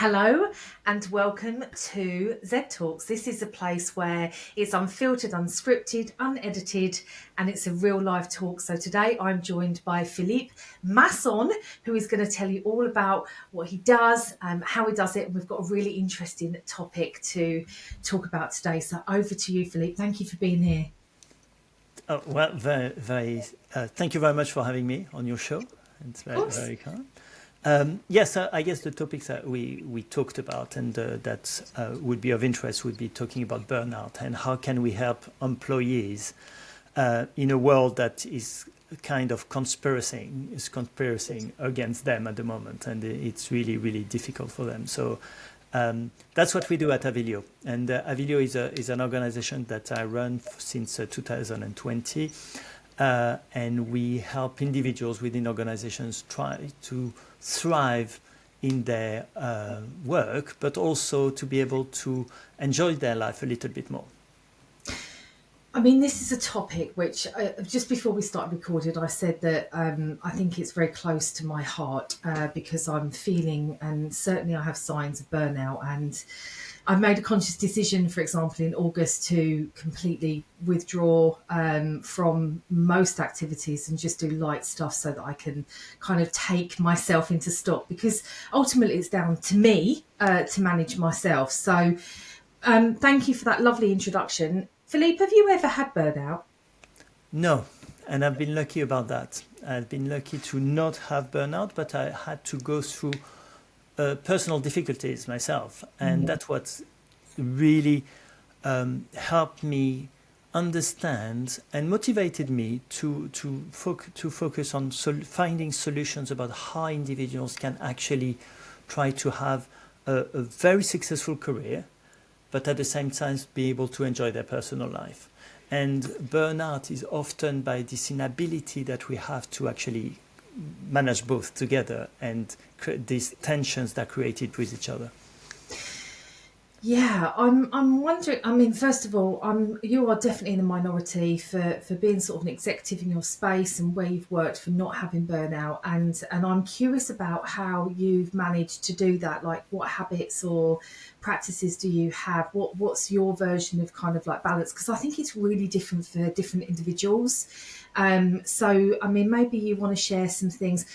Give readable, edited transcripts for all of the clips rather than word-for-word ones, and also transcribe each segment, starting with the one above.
Hello and welcome to ZED Talks. This is a place where it's unfiltered, unscripted, unedited, and it's a real life talk. So today I'm joined by Philippe Masson, who is going to tell you all about what he does, how he does it, and we've got a really interesting topic to talk about today. So over to you, Philippe. Thank you for being here. Thank you very much for having me on your show. It's very kind. Yes, I guess the topics that we talked about and that would be of interest would be talking about burnout and how can we help employees in a world that is kind of conspiring against them at the moment, and it's really, really difficult for them. So that's what we do at Avilio. And Avilio is an organization that I run since 2020. And we help individuals within organizations try to thrive in their work, but also to be able to enjoy their life a little bit more. I mean, this is a topic which, just before we started recording, I said that I think it's very close to my heart because I'm feeling, and certainly I have signs of burnout, and I've made a conscious decision, for example, in August to completely withdraw from most activities and just do light stuff so that I can kind of take myself into stock, because ultimately it's down to me to manage myself. So thank you for that lovely introduction. Philippe, have you ever had burnout? No, and I've been lucky about that. I've been lucky to not have burnout, but I had to go through personal difficulties myself, and that's what really helped me understand and motivated me to focus on finding solutions about how individuals can actually try to have a very successful career, but at the same time be able to enjoy their personal life. And burnout is often by this inability that we have to actually manage both together and these tensions that are created with each other. Yeah, I'm wondering. I mean, first of all, you are definitely in the minority for being sort of an executive in your space and where you've worked for not having burnout, and I'm curious about how you've managed to do that. Like, what habits or practices do you have? What's your version of kind of like balance? Because I think it's really different for different individuals. So, I mean, maybe you want to share some things.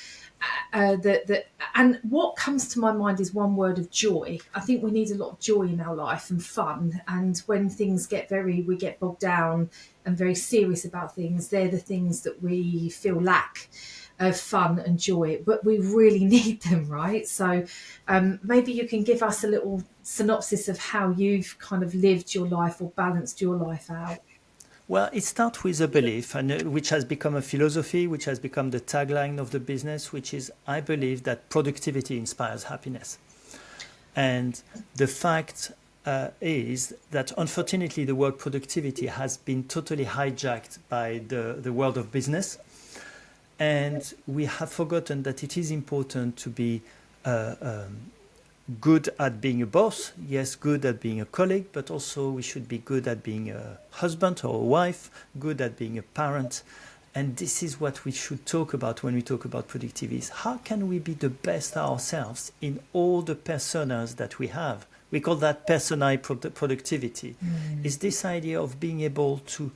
And what comes to my mind is one word of joy. I think we need a lot of joy in our life and fun. And when things we get bogged down and very serious about things, they're the things that we feel lack of fun and joy, but we really need them, right? So maybe you can give us a little synopsis of how you've kind of lived your life or balanced your life out. Well, it starts with a belief, and which has become a philosophy, which has become the tagline of the business, which is, I believe that productivity inspires happiness. And the fact is that, unfortunately, the word productivity has been totally hijacked by the world of business. And we have forgotten that it is important to be good at being a boss, yes, good at being a colleague, but also we should be good at being a husband or a wife, good at being a parent. And this is what we should talk about when we talk about productivity. Is how can we be the best ourselves in all the personas that we have? We call that personal productivity. Is this idea of being able to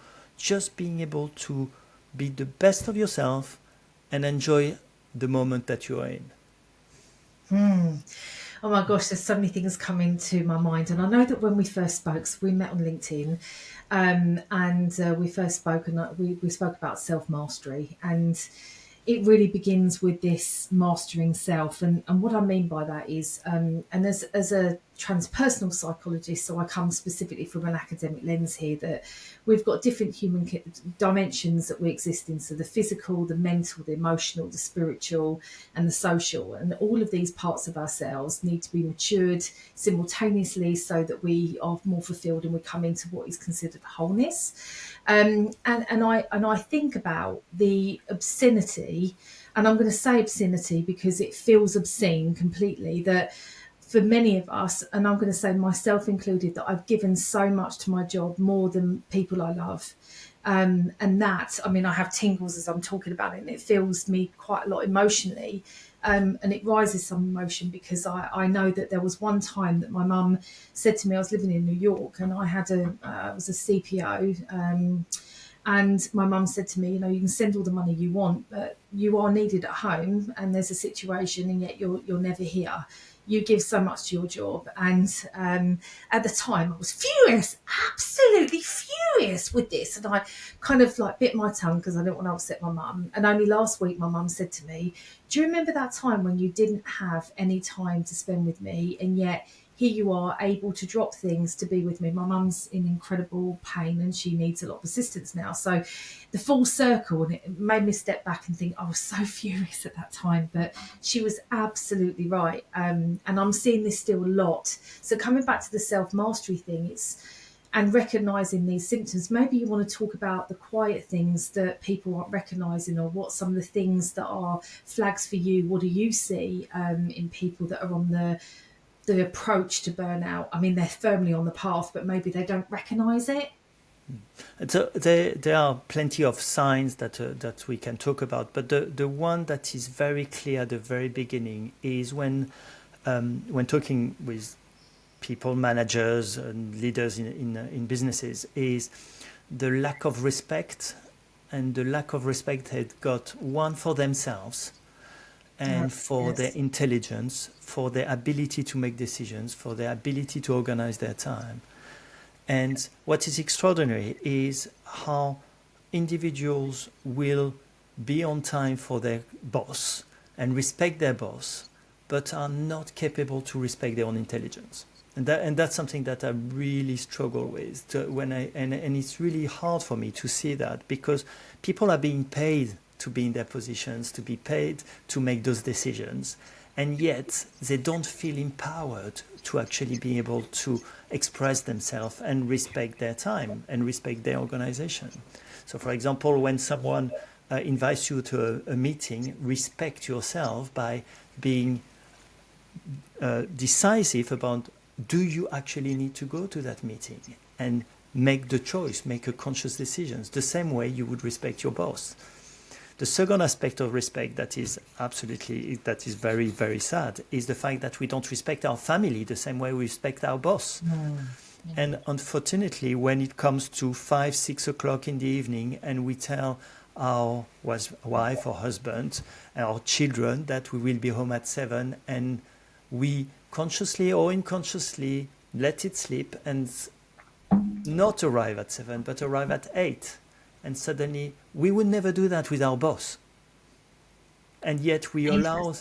be the best of yourself and enjoy the moment that you are in. Oh my gosh, there's so many things coming to my mind. And I know that when we first spoke, so we met on LinkedIn, and we first spoke, and we spoke about self-mastery. And it really begins with this mastering self. And what I mean by that is, and as a transpersonal psychologist, so I come specifically from an academic lens here, that we've got different human dimensions that we exist in. So the physical, the mental, the emotional, the spiritual, and the social. And all of these parts of ourselves need to be matured simultaneously so that we are more fulfilled and we come into what is considered wholeness. And I think about the obscenity, and I'm going to say obscenity because it feels obscene completely, that for many of us, and I'm going to say myself included, that I've given so much to my job, more than people I love. And that, I mean, I have tingles as I'm talking about it, and it fills me quite a lot emotionally. And it rises some emotion because I know that there was one time that my mum said to me, I was living in New York and I had I was a CPO. And my mum said to me, you know, you can send all the money you want, but you are needed at home and there's a situation and yet you're never here. You give so much to your job. And at the time I was furious, absolutely furious with this. And I kind of like bit my tongue because I didn't want to upset my mum. And only last week my mum said to me, do you remember that time when you didn't have any time to spend with me and yet here you are able to drop things to be with me? My mum's in incredible pain and she needs a lot of assistance now. So the full circle, and it made me step back and think, I was so furious at that time, but she was absolutely right. And I'm seeing this still a lot. So coming back to the self-mastery thing, and recognizing these symptoms, maybe you want to talk about the quiet things that people aren't recognizing, or what some of the things that are flags for you. What do you see in people that are on the approach to burnout? I mean, they're firmly on the path, but maybe they don't recognize it. So there are plenty of signs that we can talk about, but the one that is very clear at the very beginning is when talking with people, managers and leaders in businesses, is the lack of respect, and the lack of respect they've got, one, for themselves and for their intelligence, for their ability to make decisions, for their ability to organize their time. And what is extraordinary is how individuals will be on time for their boss and respect their boss, but are not capable to respect their own intelligence. And that's something that I really struggle with and it's really hard for me to see that, because people are being paid to be in their positions, to be paid to make those decisions, and yet they don't feel empowered to actually be able to express themselves and respect their time and respect their organization. So, for example, when someone invites you to a meeting, respect yourself by being decisive about, do you actually need to go to that meeting, and make the choice, make a conscious decision, the same way you would respect your boss. The second aspect of respect that is very, very sad is the fact that we don't respect our family the same way we respect our boss. And unfortunately, when it comes to 5, 6 o'clock in the evening and we tell our wife or husband, our children, that we will be home at 7, and we consciously or unconsciously let it slip and not arrive at 7, but arrive at 8. And suddenly, we would never do that with our boss. And yet we allow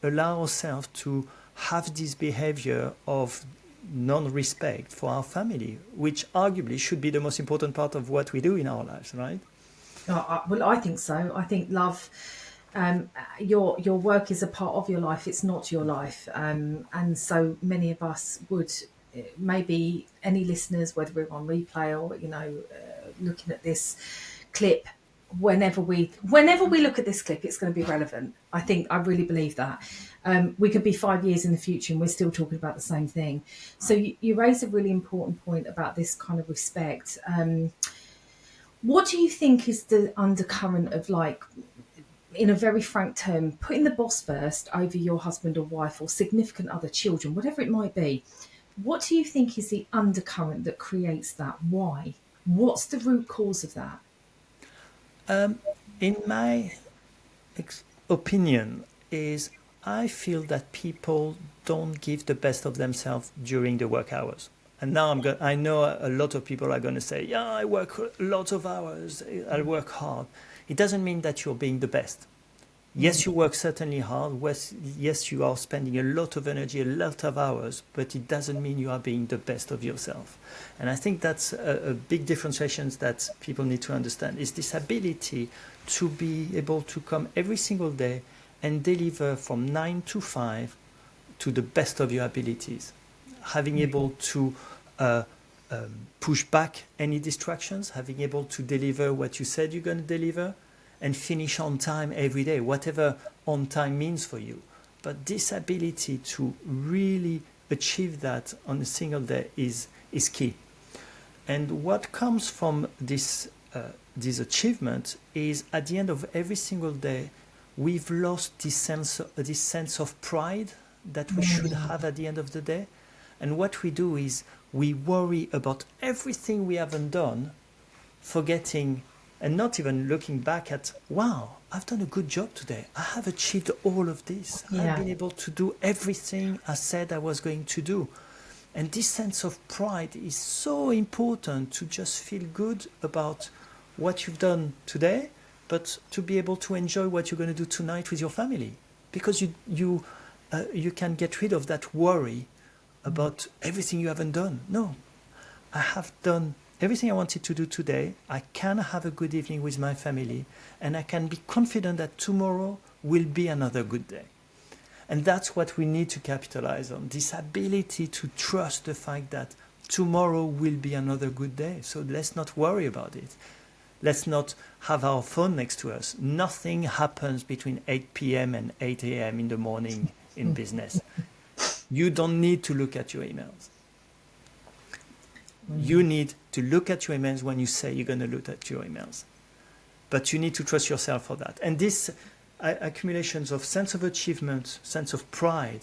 ourselves to have this behavior of non-respect for our family, which arguably should be the most important part of what we do in our lives, right? Well, I think so. I think love, your work is a part of your life. It's not your life. And so many of us would, maybe any listeners, whether we're on replay or, looking at this clip, whenever we look at this clip, it's going to be relevant. I really believe that. We could be 5 years in the future and we're still talking about the same thing. So you raise a really important point about this kind of respect. What do you think is the undercurrent of, like, in a very frank term, putting the boss first over your husband or wife or significant other, children, whatever it might be? What do you think is the undercurrent that creates that? Why? What's the root cause of that? In my opinion, is I feel that people don't give the best of themselves during the work hours. And now I know a lot of people are going to say, yeah, I work lots of hours, I work hard. It doesn't mean that you're being the best. Yes, you work certainly hard. Yes, you are spending a lot of energy, a lot of hours, but it doesn't mean you are being the best of yourself. And I think that's a big differentiation that people need to understand, is this ability to be able to come every single day and deliver from 9 to 5 to the best of your abilities. Having able to push back any distractions, having able to deliver what you said you're going to deliver, and finish on time every day, whatever on time means for you. But this ability to really achieve that on a single day is key. And what comes from this achievement is, at the end of every single day, we've lost this sense of pride that we should have at the end of the day. And what we do is we worry about everything we haven't done, forgetting and not even looking back at, wow, I've done a good job today. I have achieved all of this. I've been able to do everything I said I was going to do. And this sense of pride is so important, to just feel good about what you've done today, but to be able to enjoy what you're going to do tonight with your family. Because you can get rid of that worry about everything you haven't done. No, I have done everything I wanted to do today. I can have a good evening with my family, and I can be confident that tomorrow will be another good day. And that's what we need to capitalize on, this ability to trust the fact that tomorrow will be another good day. So let's not worry about it. Let's not have our phone next to us. Nothing happens between 8 p.m. and 8 a.m. in the morning in business. You don't need to look at your emails. You need to look at your emails when you say you're going to look at your emails. But you need to trust yourself for that. And these accumulations of sense of achievement, sense of pride,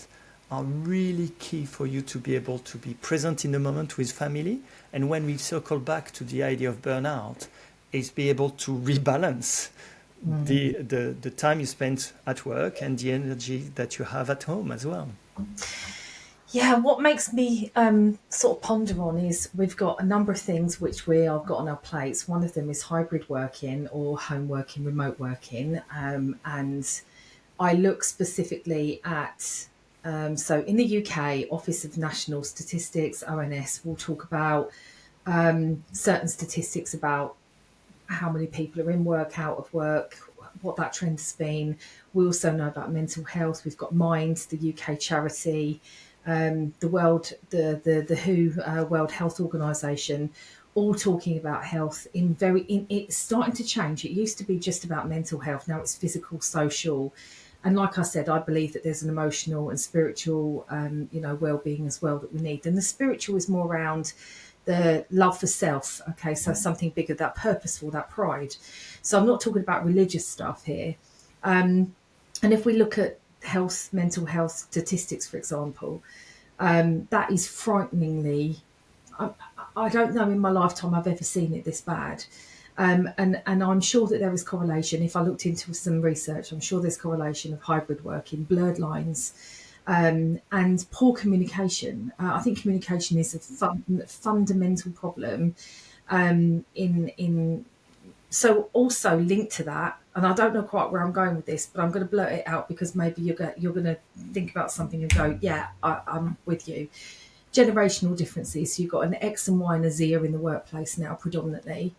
are really key for you to be able to be present in the moment with family. And when we circle back to the idea of burnout, is be able to rebalance the time you spend at work and the energy that you have at home as well. Yeah, what makes me sort of ponder on is we've got a number of things which we have got on our plates. One of them is hybrid working or home working, remote working. And I look specifically at, so in the UK, Office of National Statistics, ONS, will talk about certain statistics about how many people are in work, out of work, what that trend has been. We also know about mental health. We've got Mind, the UK charity, the WHO, World Health Organization, all talking about health it's starting to change. It used to be just about mental health. Now it's physical, social. And like I said, I believe that there's an emotional and spiritual, well-being as well that we need. And the spiritual is more around the love for self. Okay, so something bigger, that purposeful, that pride. So I'm not talking about religious stuff here. And if we look at mental health statistics, for example, that is frighteningly, I don't know in my lifetime I've ever seen it this bad. And I'm sure that there is correlation. If I looked into some research, I'm sure there's correlation of hybrid working, blurred lines, and poor communication. I think communication is a fundamental problem so also linked to that, and I don't know quite where I'm going with this, but I'm going to blurt it out because maybe you're going to think about something and go, yeah, I'm with you. Generational differences. So you've got an X and Y and a Z in the workplace now predominantly.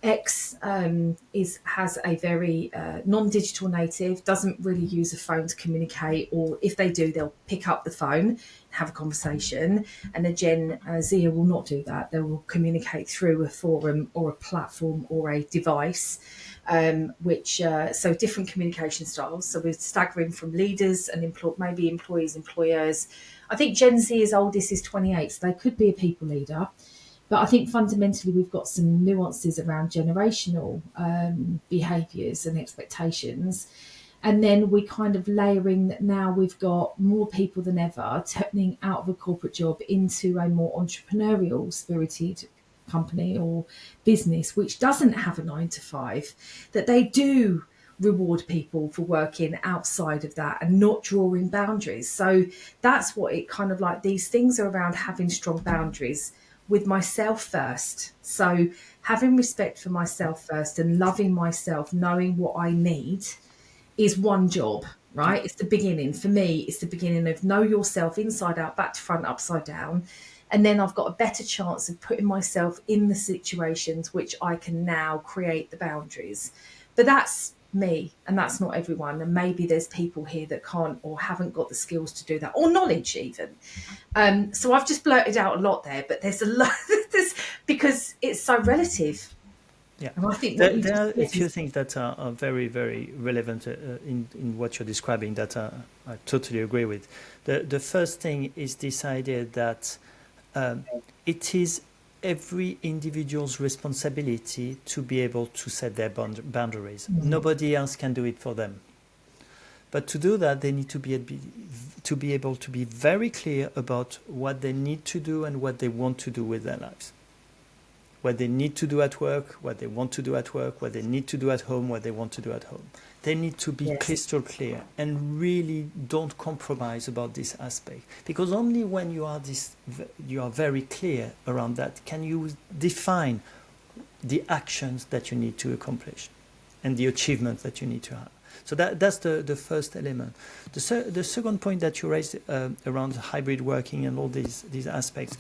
X has a very non-digital native, doesn't really use a phone to communicate, or if they do, they'll pick up the phone and have a conversation. And a Gen Z will not do that. They will communicate through a forum or a platform or a device, so different communication styles. So we're staggering from leaders and maybe employees, employers. I think Gen Z's oldest is 28, so they could be a people leader. But I think fundamentally we've got some nuances around generational behaviours and expectations. And then we kind of layering that now we've got more people than ever turning out of a corporate job into a more entrepreneurial spirited company or business, which doesn't have a 9 to 5, that they do reward people for working outside of that and not drawing boundaries. So that's what it kind of like, these things are around having strong boundaries with myself first. So having respect for myself first and loving myself, knowing what I need is one job, right? It's the beginning. For me, it's the beginning of know yourself inside out, back to front, upside down. And then I've got a better chance of putting myself in the situations which I can now create the boundaries. But that's me, and that's not everyone. And maybe there's people here that can't or haven't got the skills to do that, or knowledge even. So I've just blurted out a lot there, but there's a lot because it's so relative. Yeah, and I think there are a few things that are very, very relevant in what you're describing that I totally agree with. The first thing is this idea that it is every individual's responsibility to be able to set their boundaries. Mm-hmm. Nobody else can do it for them. But to do that, they need to be able to be very clear about what they need to do and what they want to do with their lives. What they need to do at work, what they want to do at work, what they need to do at home, what they want to do at home. They need to be crystal clear and really don't compromise about this aspect. Because only when you are very clear around that can you define the actions that you need to accomplish and the achievements that you need to have. So that's the first element. The second point that you raised around hybrid working and all these aspects,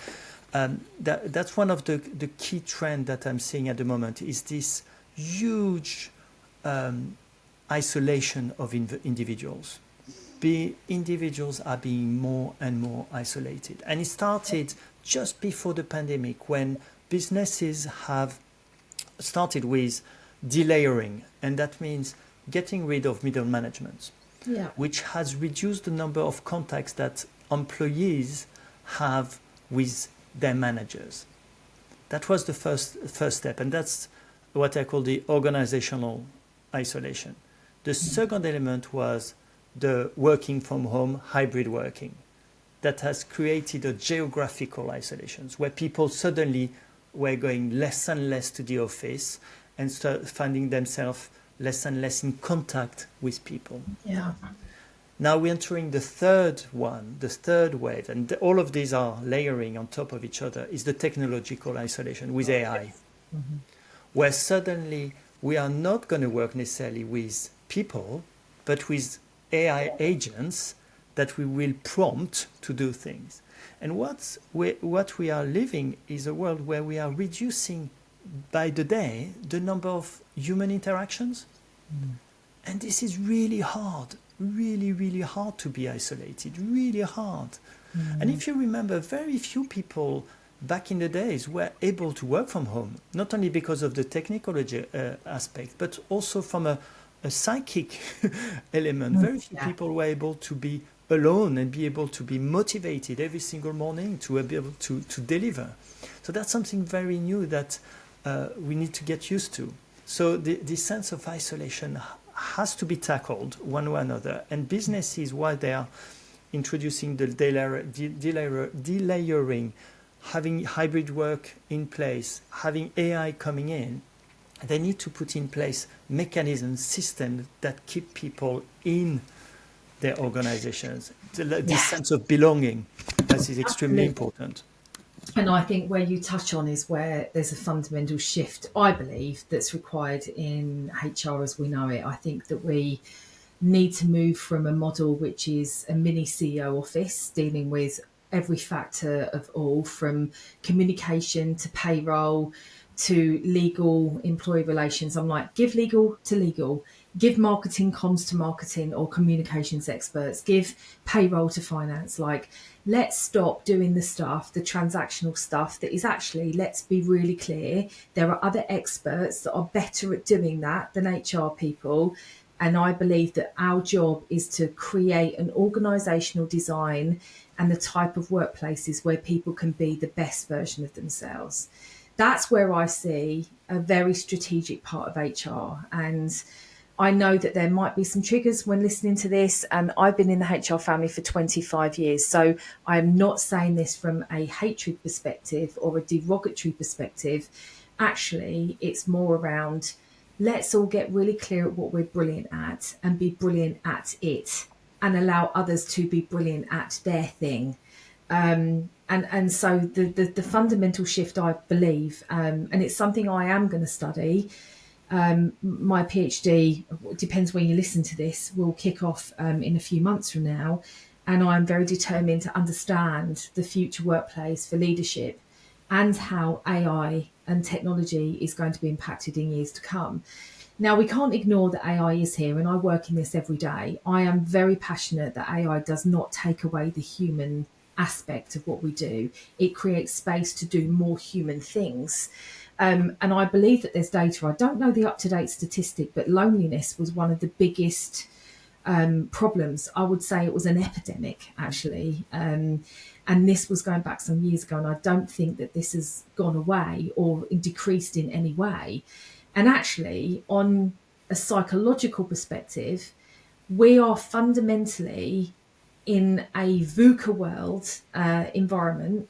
that's one of the key trends that I'm seeing at the moment is this huge isolation of individuals. Individuals are being more and more isolated. And it started just before the pandemic when businesses have started with delayering, and that means getting rid of middle management, which has reduced the number of contacts that employees have with their managers. That was the first step, and that's what I call the organizational isolation. The second element was the working from home, hybrid working, that has created a geographical isolation where people suddenly were going less and less to the office and start finding themselves less and less in contact with people. Yeah. Now we're entering the third wave, and all of these are layering on top of each other, is the technological isolation with AI, where suddenly we are not going to work necessarily with people, but with AI agents that we will prompt to do things. And what we are living is a world where we are reducing by the day the number of human interactions. And this is really hard, really, really hard to be isolated, really hard. And if you remember, very few people back in the days were able to work from home, not only because of the technical aspect, but also from a psychic element. Very few people were able to be alone and be able to be motivated every single morning to be able to deliver. So that's something very new that we need to get used to. So this sense of isolation has to be tackled one way or another. And businesses, while they are introducing the delayering, having hybrid work in place, having AI coming in, they need to put in place mechanisms, systems that keep people in their organizations. This sense of belonging, that is extremely important. And I think where you touch on is where there's a fundamental shift, I believe, that's required in HR as we know it. I think that we need to move from a model which is a mini CEO office dealing with every factor of all, from communication to payroll to legal employee relations. I'm like, give legal to legal, give marketing comms to marketing or communications experts, give payroll to finance. Like, let's stop doing the transactional stuff that is actually, let's be really clear, there are other experts that are better at doing that than HR people. And I believe that our job is to create an organisational design and the type of workplaces where people can be the best version of themselves. That's where I see a very strategic part of HR. And I know that there might be some triggers when listening to this, and I've been in the HR family for 25 years. So I'm not saying this from a hatred perspective or a derogatory perspective. Actually, it's more around, let's all get really clear at what we're brilliant at and be brilliant at it and allow others to be brilliant at their thing. And so the fundamental shift, I believe, and it's something I am going to study. My PhD, depends when you listen to this, will kick off in a few months from now. And I'm very determined to understand the future workplace for leadership and how AI and technology is going to be impacted in years to come. Now, we can't ignore that AI is here, and I work in this every day. I am very passionate that AI does not take away the human aspect of what we do. It creates space to do more human things. And I believe that there's data. I don't know the up-to-date statistic, but loneliness was one of the biggest problems. I would say it was an epidemic, actually. And this was going back some years ago, and I don't think that this has gone away or decreased in any way. And actually, on a psychological perspective, we are fundamentally in a VUCA world environment,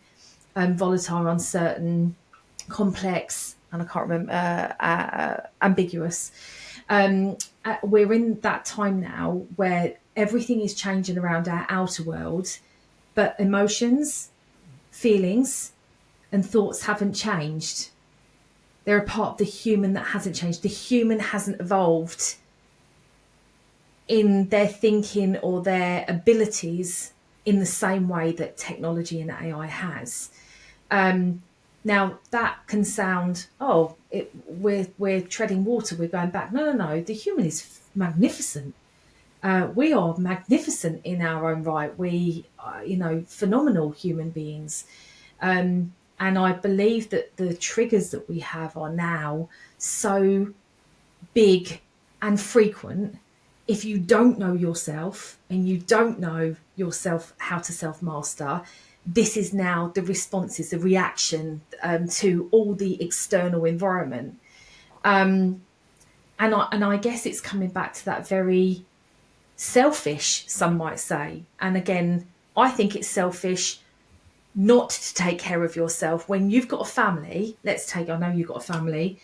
volatile, uncertain, complex, and I can't remember, ambiguous. We're in that time now where everything is changing around our outer world, but emotions, feelings, and thoughts haven't changed. They're a part of the human that hasn't changed. The human hasn't evolved in their thinking or their abilities in the same way that technology and AI has. Now that can sound, we're treading water, we're going back. No. The human is magnificent. We are magnificent in our own right. We are, phenomenal human beings. And I believe that the triggers that we have are now so big and frequent. If you don't know yourself and you don't know yourself how to self-master, this is now the responses, the reaction to all the external environment. And I guess it's coming back to that very selfish, some might say. And again, I think it's selfish not to take care of yourself when you've got a family. I know you've got a family.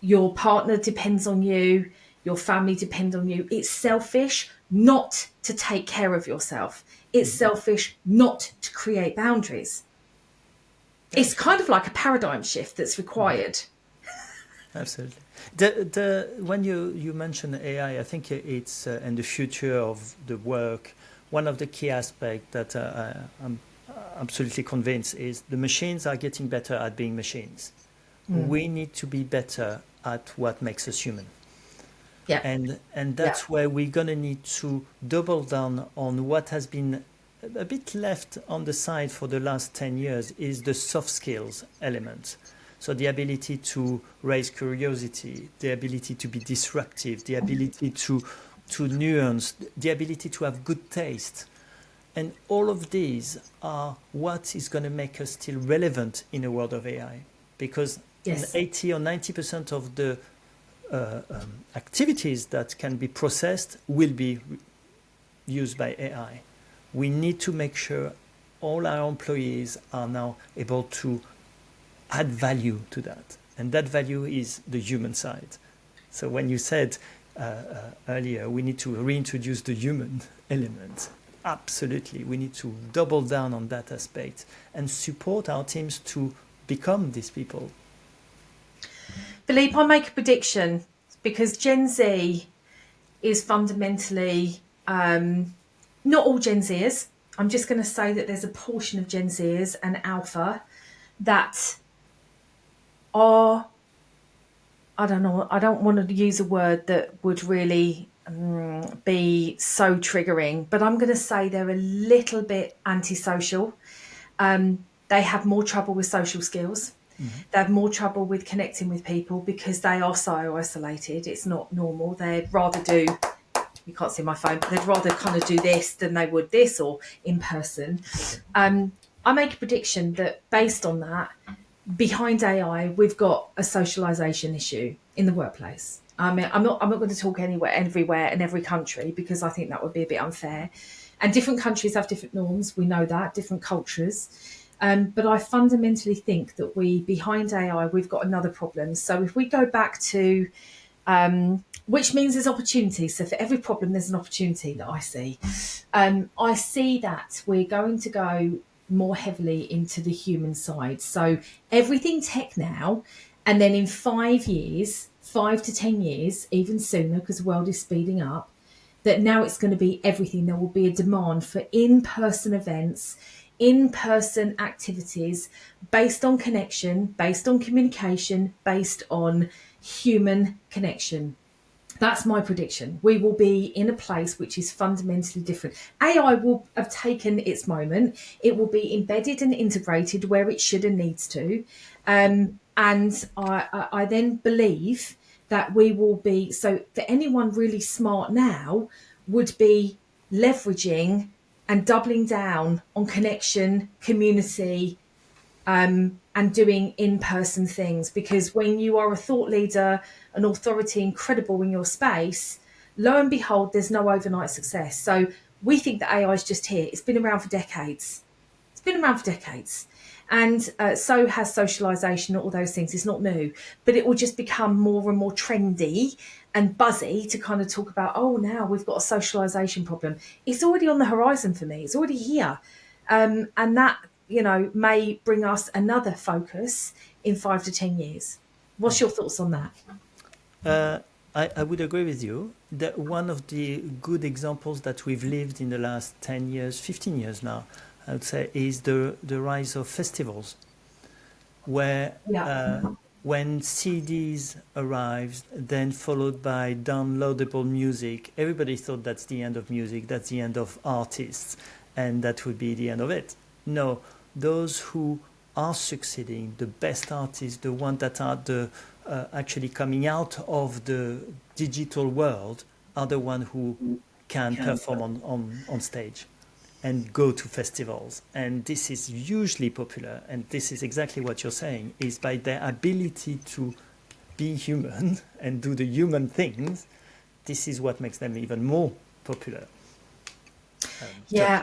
Your partner depends on you. Your family depend on you. It's selfish not to take care of yourself. It's selfish not to create boundaries. It's kind of like a paradigm shift that's required. Absolutely. When you mention AI, I think it's in the future of the work. One of the key aspects that I'm absolutely convinced is the machines are getting better at being machines. We need to be better at what makes us human. Yeah. And that's where we're going to need to double down on what has been a bit left on the side for the last 10 years is the soft skills element. So the ability to raise curiosity, the ability to be disruptive, the ability to nuance, the ability to have good taste. And all of these are what is going to make us still relevant in a world of AI. Because 80 or 90% of the activities that can be processed will be used by AI. We need to make sure all our employees are now able to add value to that. And that value is the human side. So when you said earlier, we need to reintroduce the human element, absolutely. We need to double down on that aspect and support our teams to become these people. Philippe, I make a prediction because Gen Z is fundamentally, not all Gen Zers. I'm just going to say that there's a portion of Gen Zers and Alpha that are, I don't know, I don't want to use a word that would really be so triggering, but I'm going to say they're a little bit antisocial. They have more trouble with social skills. They have more trouble with connecting with people because they are so isolated. It's not normal. They'd rather do, you can't see my phone, but they'd rather kind of do this than they would this or in person. I make a prediction that based on that, behind AI, we've got a socialization issue in the workplace. I mean, I'm not going to talk everywhere and every country because I think that would be a bit unfair. And different countries have different norms. We know that, different cultures. But I fundamentally think that behind AI, we've got another problem. So if we go back to, which means there's opportunity. So for every problem, there's an opportunity that I see. I see that we're going to go more heavily into the human side. So everything tech now, and then in 5 years, 5 to 10 years, even sooner, because the world is speeding up, that now it's going to be everything. There will be a demand for in-person events, in-person activities based on connection, based on communication, based on human connection. That's my prediction. We will be in a place which is fundamentally different. AI will have taken its moment. It will be embedded and integrated where it should and needs to. And I then believe that we will be, so for anyone really smart now would be leveraging and doubling down on connection, community, and doing in-person things. Because when you are a thought leader, an authority, incredible in your space, lo and behold, there's no overnight success. So we think that AI is just here. It's been around for decades. It's been around for decades. And so has socialization, all those things. It's not new, but it will just become more and more trendy and buzzy to kind of talk about, oh, now we've got a socialization problem. It's already on the horizon for me. It's already here. And that, may bring us another focus in 5 to 10 years. What's your thoughts on that? Uh, I would agree with you that one of the good examples that we've lived in the last 10 years, 15 years now, I would say, is the rise of festivals, where Yeah. when CDs arrived, then followed by downloadable music, everybody thought that's the end of music, that's the end of artists, and that would be the end of it. No, those who are succeeding, the best artists, the ones that are actually coming out of the digital world, are the ones who can perform on stage and go to festivals. And this is hugely popular. And this is exactly what you're saying, is by their ability to be human and do the human things, this is what makes them even more popular. Yeah,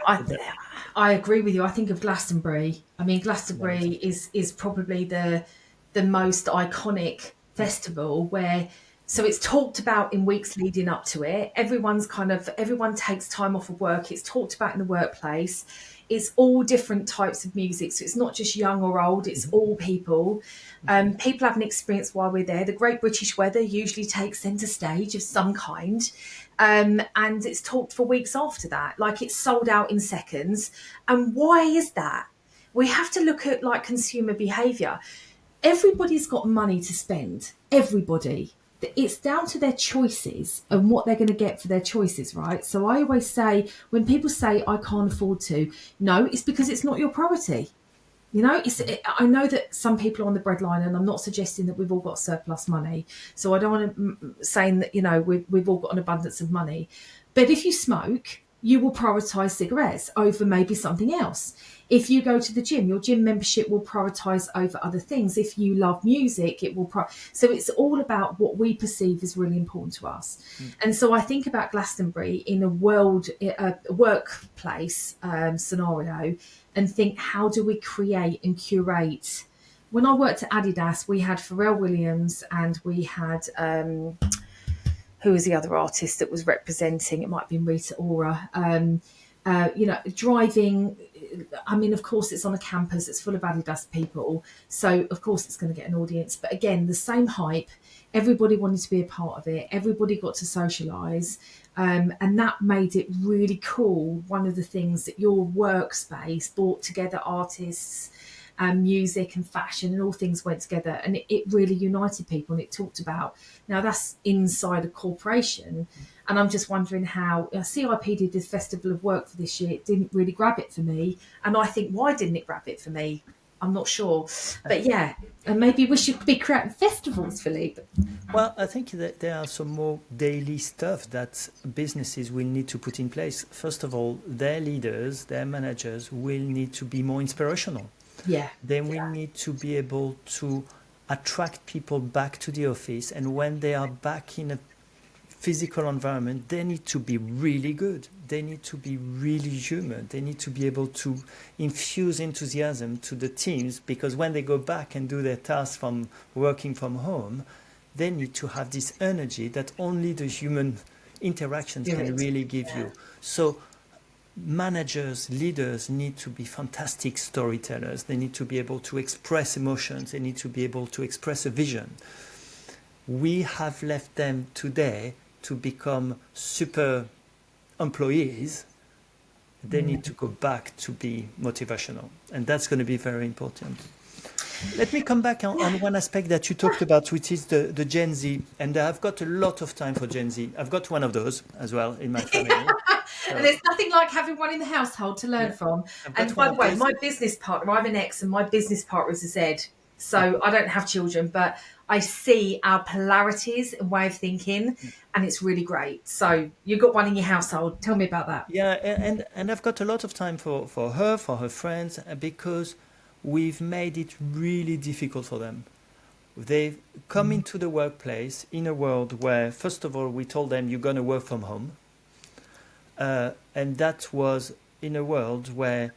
I agree with you. I think of Glastonbury. I mean, Glastonbury is probably the most iconic festival where, so it's talked about in weeks leading up to it. Everyone takes time off of work. It's talked about in the workplace. It's all different types of music. So it's not just young or old, it's all people. People have an experience while we're there. The Great British Weather usually takes centre stage of some kind. And it's talked for weeks after that. Like, it's sold out in seconds. And why is that? We have to look at like consumer behaviour. Everybody's got money to spend. Everybody. It's down to their choices and what they're going to get for their choices, right? So I always say, when people say I can't afford to, no, it's because it's not your priority. I know that some people are on the breadline, and I'm not suggesting that we've all got surplus money. So I don't want to saying that, we've all got an abundance of money. But if you smoke, you will prioritise cigarettes over maybe something else. If you go to the gym, your gym membership will prioritise over other things. If you love music, it will. So it's all about what we perceive is really important to us. And so I think about Glastonbury in a workplace scenario, and think, how do we create and curate? When I worked at Adidas, we had Pharrell Williams, and we had who was the other artist that was representing? It might have been Rita Ora. Driving. I mean, of course, it's on a campus. It's full of Adidas people, so of course it's going to get an audience. But again, the same hype. Everybody wanted to be a part of it. Everybody got to socialise. And that made it really cool. One of the things that your workspace brought together artists and music and fashion, and all things went together, and it really united people, and it talked about. Now that's inside a corporation, and I'm just wondering how CIP did this Festival of Work for this year. It didn't really grab it for me, and I think, why didn't it grab it for me? I'm not sure, but yeah, and maybe we should be creating festivals, Philippe. Well, I think that there are some more daily stuff that businesses will need to put in place. First of all, their leaders, their managers will need to be more inspirational. Yeah. They will need to be able to attract people back to the office, and when they are back in a physical environment, they need to be really good. They need to be really human. They need to be able to infuse enthusiasm to the teams, because when they go back and do their tasks from working from home, they need to have this energy that only the human interactions can really give you. So managers, leaders need to be fantastic storytellers. They need to be able to express emotions. They need to be able to express a vision. We have left them today to become super employees. They need to go back to be motivational, and that's going to be very important. Let me come back on one aspect that you talked about, which is the Gen Z, and I've got a lot of time for Gen Z. I've got one of those as well in my family. And there's nothing like having one in the household to learn from. And by the way, my business partner, I'm an X, and my business partner is a Z. So I don't have children, but I see our polarities and way of thinking, and it's really great. So you've got one in your household. Tell me about that. Yeah, and I've got a lot of time for her friends, because we've made it really difficult for them. They come into the workplace in a world where, first of all, we told them you're going to work from home. And that was in a world where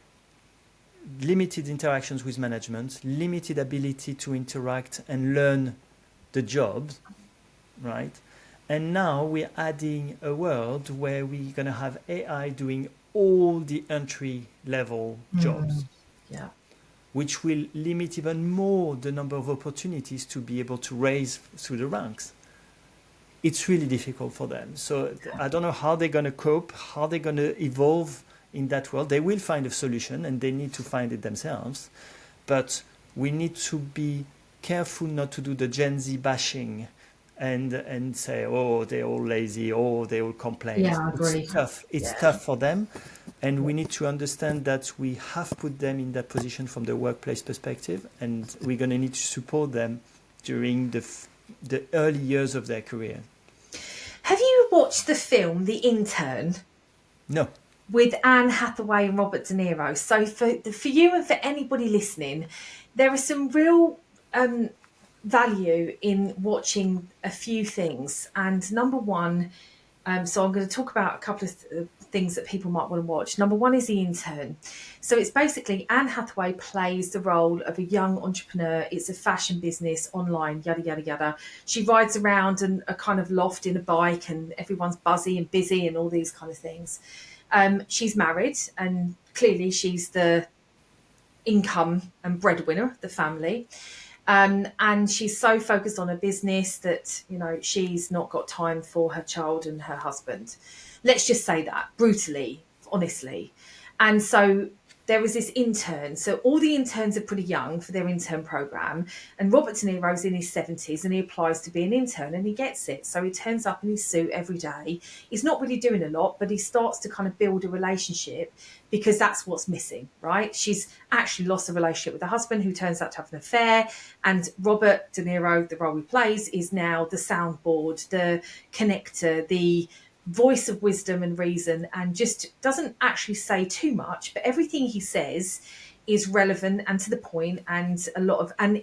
limited interactions with management, limited ability to interact and learn the job, right? And now we're adding a world where we're going to have AI doing all the entry level jobs, Yeah. which will limit even more the number of opportunities to be able to raise through the ranks. It's really difficult for them. So I don't know how they're going to cope, how they're going to evolve in that world. They will find a solution and they need to find it themselves. But we need to be careful not to do the Gen Z bashing and say, oh, they're all lazy, oh, they all complain. Yeah, I agree. It's tough. It's tough for them. And we need to understand that we have put them in that position from the workplace perspective, and we're going to need to support them during the early years of their career. Have you watched the film The Intern? No. With Anne Hathaway and Robert De Niro. So for you and for anybody listening, there is some real value in watching a few things. And number one, so I'm going to talk about a couple of things that people might want to watch. Number one is The Intern. So it's basically Anne Hathaway plays the role of a young entrepreneur. It's a fashion business online, yada, yada, yada. She rides around in a kind of loft in a bike and everyone's buzzy and busy and all these kind of things. She's married and clearly she's the income and breadwinner of the family. And she's so focused on her business that, you know, she's not got time for her child and her husband. Let's just say that brutally, honestly. And so there was this intern. So all the interns are pretty young for their intern program. And Robert De Niro's in his 70s and he applies to be an intern and he gets it. So he turns up in his suit every day. He's not really doing a lot, but he starts to kind of build a relationship because that's what's missing, right? She's actually lost a relationship with her husband who turns out to have an affair. And Robert De Niro, the role he plays, is now the soundboard, the connector, the voice of wisdom and reason, and just doesn't actually say too much, but everything he says is relevant and to the point. And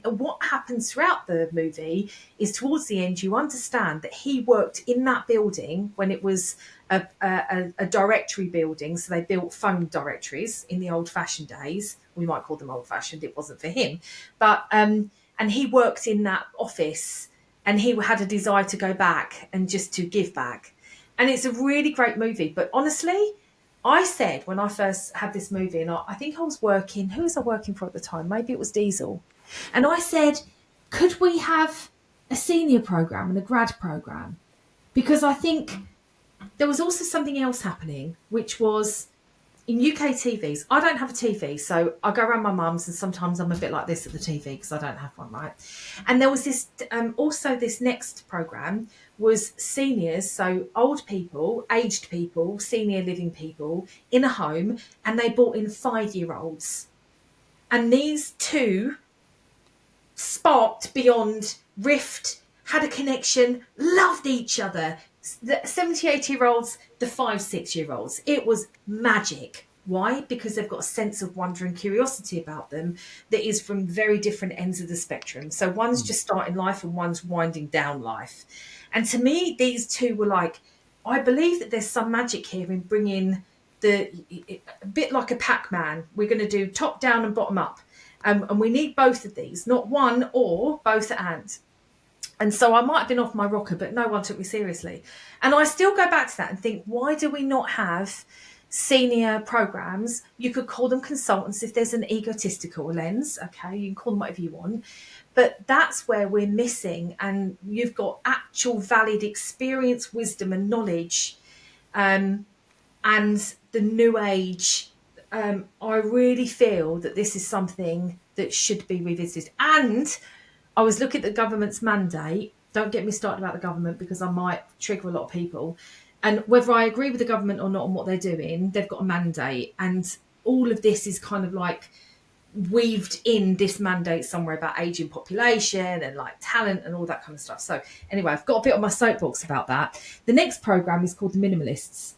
what happens throughout the movie is towards the end you understand that he worked in that building when it was a directory building. So they built phone directories in the old-fashioned days. We might call them old-fashioned, it wasn't for him, but and he worked in that office and he had a desire to go back and just to give back. And it's a really great movie. But honestly, I said when I first had this movie, and I think I was working, who was I working for at the time? Maybe it was Diesel. And I said, could we have a senior program and a grad program? Because I think there was also something else happening, which was in UK TVs. I don't have a TV, so I go around my mum's and sometimes I'm a bit like this at the TV because I don't have one, right? And there was this, also this next program was seniors, so old people, aged people, senior living people in a home, and they brought in 5-year-olds. And these two sparked beyond rift, had a connection, loved each other. The 70, 80-year-olds, the 5, 6-year-olds. It was magic. Why? Because they've got a sense of wonder and curiosity about them that is from very different ends of the spectrum. So one's just starting life and one's winding down life. And to me, these two were like, I believe that there's some magic here in bringing a bit like a Pac-Man. We're going to do top down and bottom up. And we need both of these, not one or both and. And so I might have been off my rocker, but no one took me seriously. And I still go back to that and think, why do we not have senior programs? You could call them consultants if there's an egotistical lens. Okay, you can call them whatever you want. But that's where we're missing. And you've got actual valid experience, wisdom and knowledge. And the new age, I really feel that this is something that should be revisited. And I was looking at the government's mandate. Don't get me started about the government because I might trigger a lot of people. And whether I agree with the government or not on what they're doing, they've got a mandate. And all of this is kind of like weaved in this mandate somewhere about aging population and like talent and all that kind of stuff. So anyway, I've got a bit on my soapbox about that. The next program is called The Minimalists.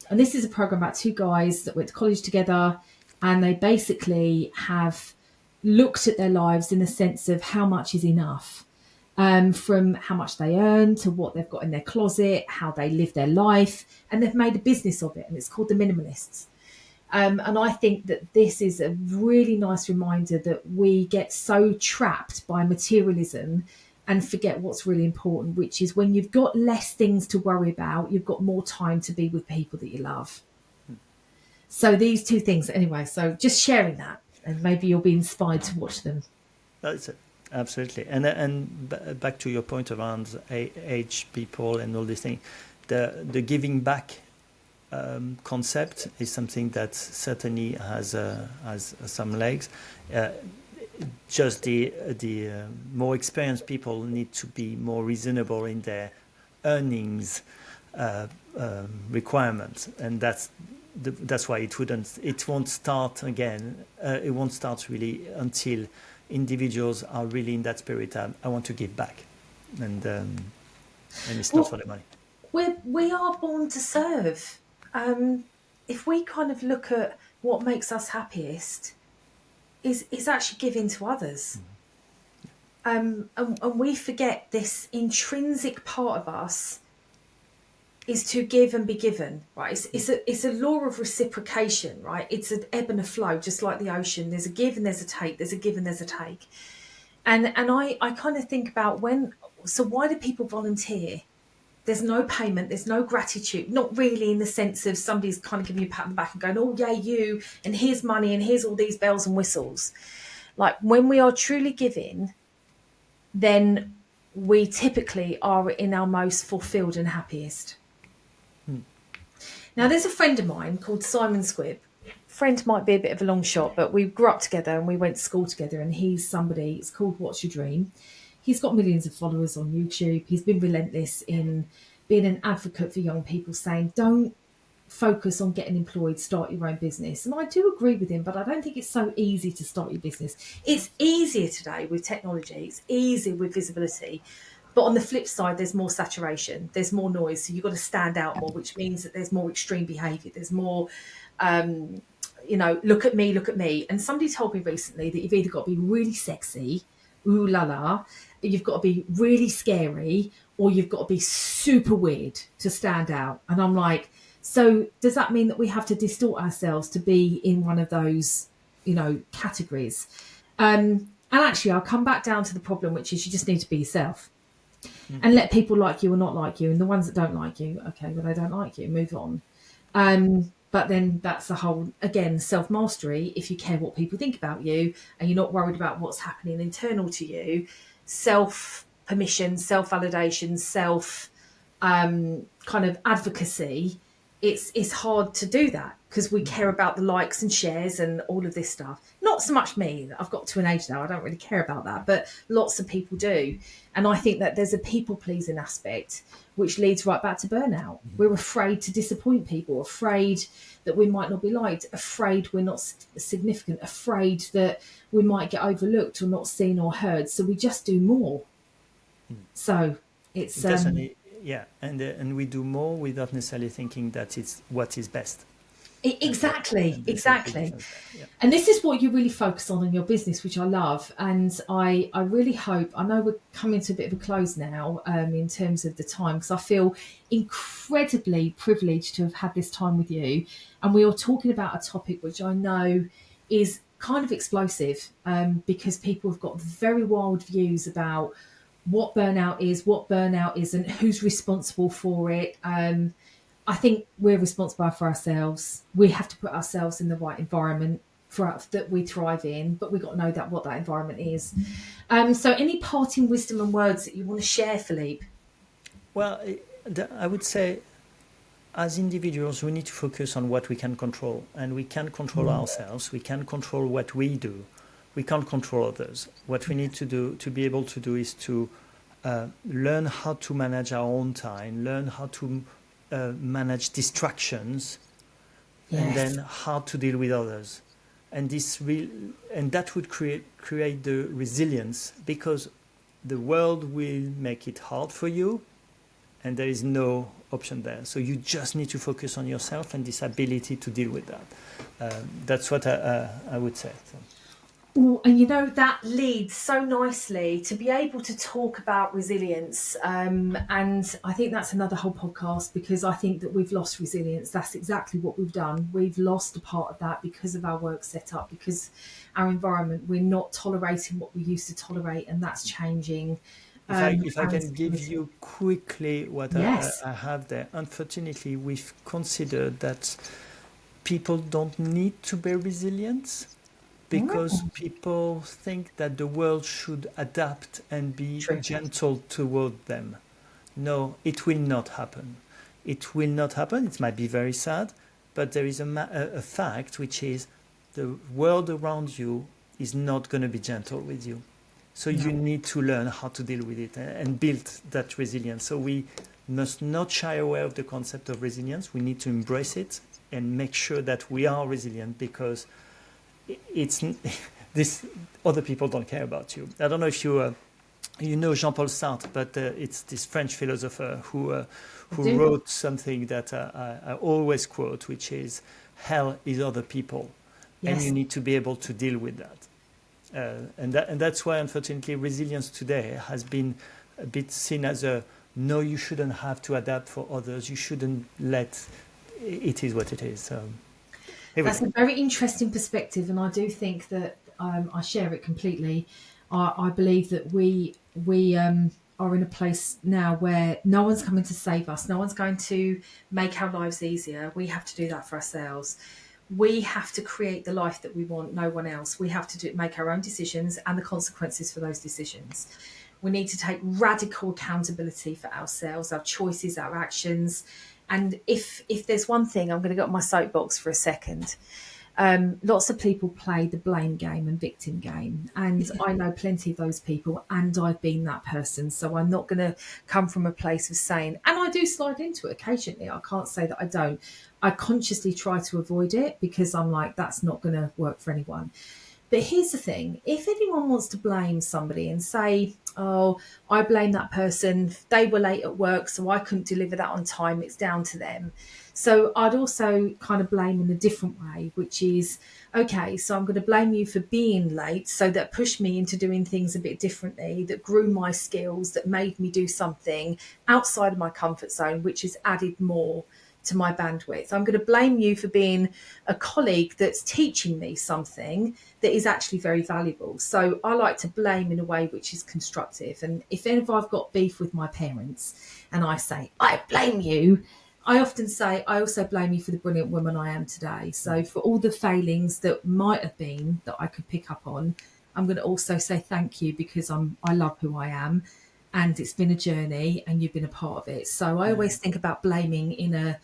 And this is a program about 2 guys that went to college together, and they basically have looked at their lives in the sense of how much is enough. from how much they earn to what they've got in their closet, how they live their life, and they've made a business of it, and it's called the minimalists. And I think that this is a really nice reminder that we get so trapped by materialism and forget what's really important, which is when you've got less things to worry about, you've got more time to be with people that you love. So these two things, anyway, so just sharing that, and maybe you'll be inspired to watch them. That's it. Absolutely. And back to your point around age people and all these things, the giving back concept is something that certainly has some legs. Just the more experienced people need to be more reasonable in their earnings requirements, and that's why it won't start again. It won't start really until individuals are really in that spirit. I want to give back, and it's not for the money. We are born to serve. If we kind of look at what makes us happiest, is actually giving to others. And we forget this intrinsic part of us is to give and be given, right? It's a law of reciprocation, right? It's an ebb and a flow, just like the ocean. There's a give and there's a take. There's a give and there's a take. And I kind of think about so why do people volunteer? There's no payment, there's no gratitude, not really in the sense of somebody's kind of giving you a pat on the back and going, oh, yay, you, and here's money, and here's all these bells and whistles. Like when we are truly giving, then we typically are in our most fulfilled and happiest. Now, there's a friend of mine called Simon Squibb. Friend might be a bit of a long shot, but we grew up together and we went to school together, and he's somebody, it's called What's Your Dream? He's got millions of followers on YouTube. He's been relentless in being an advocate for young people, saying, don't focus on getting employed, start your own business. And I do agree with him, but I don't think it's so easy to start your business. It's easier today with technology. It's easier with visibility. But on the flip side, there's more saturation. There's more noise. So you've got to stand out more, which means that there's more extreme behaviour. There's more, look at me. And somebody told me recently that you've either got to be really sexy, ooh la la, you've got to be really scary, or you've got to be super weird to stand out. And I'm like, so does that mean that we have to distort ourselves to be in one of those, categories? And actually, I'll come back down to the problem, which is you just need to be yourself and let people like you or not like you. And the ones that don't like you, okay, well, they don't like you, move on. But then that's the whole, again, self-mastery. If you care what people think about you and you're not worried about what's happening internal to you, self-permission, self-validation, kind of advocacy, it's hard to do that because we care about the likes and shares and all of this stuff. Not so much me. I've got to an age now, I don't really care about that, but lots of people do. And I think that there's a people-pleasing aspect, which leads right back to burnout. We're afraid to disappoint people, afraid that we might not be liked, afraid we're not significant, afraid that we might get overlooked or not seen or heard. So we just do more. So it's... Yeah, and we do more without necessarily thinking that it's what is best. Exactly. Yeah. And this is what you really focus on in your business, which I love. And I really hope, I know we're coming to a bit of a close now in terms of the time, because I feel incredibly privileged to have had this time with you. And we are talking about a topic which I know is kind of explosive because people have got very wild views about what burnout is, what burnout isn't, who's responsible for it. I think we're responsible for ourselves. We have to put ourselves in the right environment that we thrive in, but we've got to know what that environment is. So any parting wisdom and words that you want to share, Philippe? Well, I would say as individuals, we need to focus on what we can control, and we can control ourselves. We can control what we do. We can't control others. What we need to do, to be able to do, is to learn how to manage our own time, learn how to manage distractions, and then how to deal with others. And that would create the resilience, because the world will make it hard for you, and there is no option there. So you just need to focus on yourself and this ability to deal with that. That's what I would say. So. Well, and that leads so nicely to be able to talk about resilience. And I think that's another whole podcast, because I think that we've lost resilience. That's exactly what we've done. We've lost a part of that because of our work setup, because our environment, we're not tolerating what we used to tolerate, and that's changing. If I Our can give instability. you quickly what Yes. I have there, unfortunately, we've considered that people don't need to be resilient because Mm, people think that the world should adapt and be true. gentle toward them. No, it will not happen. It will not happen. It might be very sad, but there is a fact, which is the world around you is not going to be gentle with you. So you No. need to learn how to deal with it and build that resilience. So we must not shy away of the concept of resilience. We need to embrace it and make sure that we are resilient, because it's this other people don't care about you. I don't know if you know Jean-Paul Sartre, but it's this French philosopher I who do. wrote something that I always quote, which is, "Hell is other people," and you Yes. need to be able to deal with that. And that's why, unfortunately, resilience today has been a bit seen as a no. You shouldn't have to adapt for others. You shouldn't let it is what it is. So here we That's go. a very interesting perspective, and I do think that I share it completely. I believe that we are in a place now where no one's coming to save us. No one's going to make our lives easier. We have to do that for ourselves. We have to create the life that we want. No one else. We have to make our own decisions and the consequences for those decisions. We need to take radical accountability for ourselves, our choices, our actions. And if there's one thing, I'm going to go on my soapbox for a second. Lots of people play the blame game and victim game, and I know plenty of those people, and I've been that person. So I'm not going to come from a place of saying, and I do slide into it occasionally. I can't say that I don't. I consciously try to avoid it because I'm like, that's not going to work for anyone. But here's the thing, if anyone wants to blame somebody and say, oh, I blame that person, they were late at work, so I couldn't deliver that on time, it's down to them. So I'd also kind of blame in a different way, which is, okay, so I'm going to blame you for being late. So that pushed me into doing things a bit differently, that grew my skills, that made me do something outside of my comfort zone, which has added more to my bandwidth. I'm going to blame you for being a colleague that's teaching me something that is actually very valuable. So I like to blame in a way which is constructive. And if ever I've got beef with my parents and I say, I blame you, I often say, I also blame you for the brilliant woman I am today. So for all the failings that might have been that I could pick up on, I'm going to also say thank you, because I love who I am, and it's been a journey and you've been a part of it. So I always think about blaming in a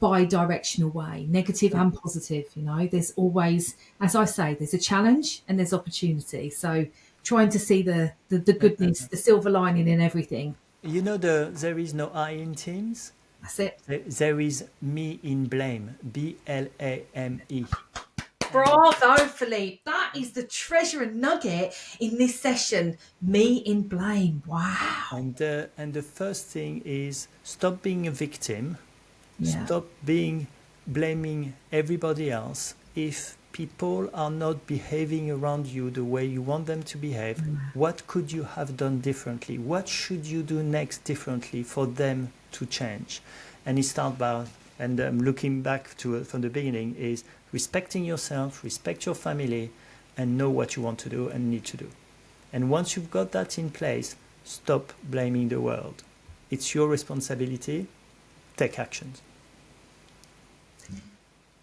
bi-directional way, negative and positive. There's always, as I say, there's a challenge and there's opportunity. So trying to see the goodness, the silver lining in everything. You know, there is no I in Teams. That's it. There is me in blame. BLAME. And Bravo, Philippe. That is the treasure and nugget in this session. Me in blame. Wow. and the first thing is, stop being a victim. Yeah. Stop being blaming everybody else. If people are not behaving around you the way you want them to behave, what could you have done differently? What should you do next differently for them to change? And it starts by, and looking back to from the beginning, is respecting yourself, respect your family, and know what you want to do and need to do. And once you've got that in place, stop blaming the world. It's your responsibility. Take actions.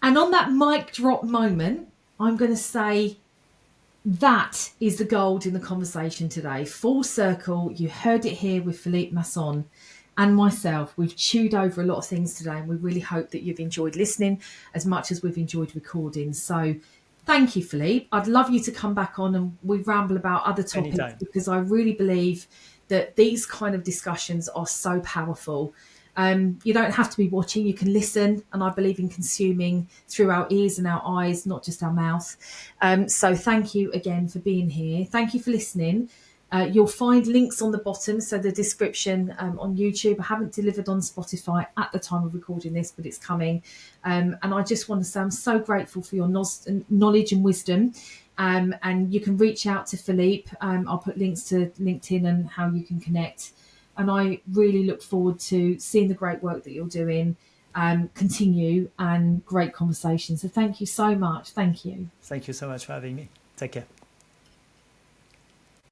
And on that mic drop moment, I'm going to say that is the gold in the conversation today. Full circle. You heard it here with Philippe Masson and myself. We've chewed over a lot of things today, and we really hope that you've enjoyed listening as much as we've enjoyed recording. So thank you, Philippe. I'd love you to come back on and we ramble about other topics, Anytime. because I really believe that these kind of discussions are so powerful. You don't have to be watching, you can listen, and I believe in consuming through our ears and our eyes, not just our mouth. So thank you again for being here. Thank you for listening. You'll find links on the bottom, so the description on YouTube. I haven't delivered on Spotify at the time of recording this, but it's coming. And I just want to say I'm so grateful for your knowledge and wisdom. And you can reach out to Philippe. I'll put links to LinkedIn and how you can connect. And I really look forward to seeing the great work that you're doing continue, and great conversation. So thank you so much. Thank you. Thank you so much for having me. Take care.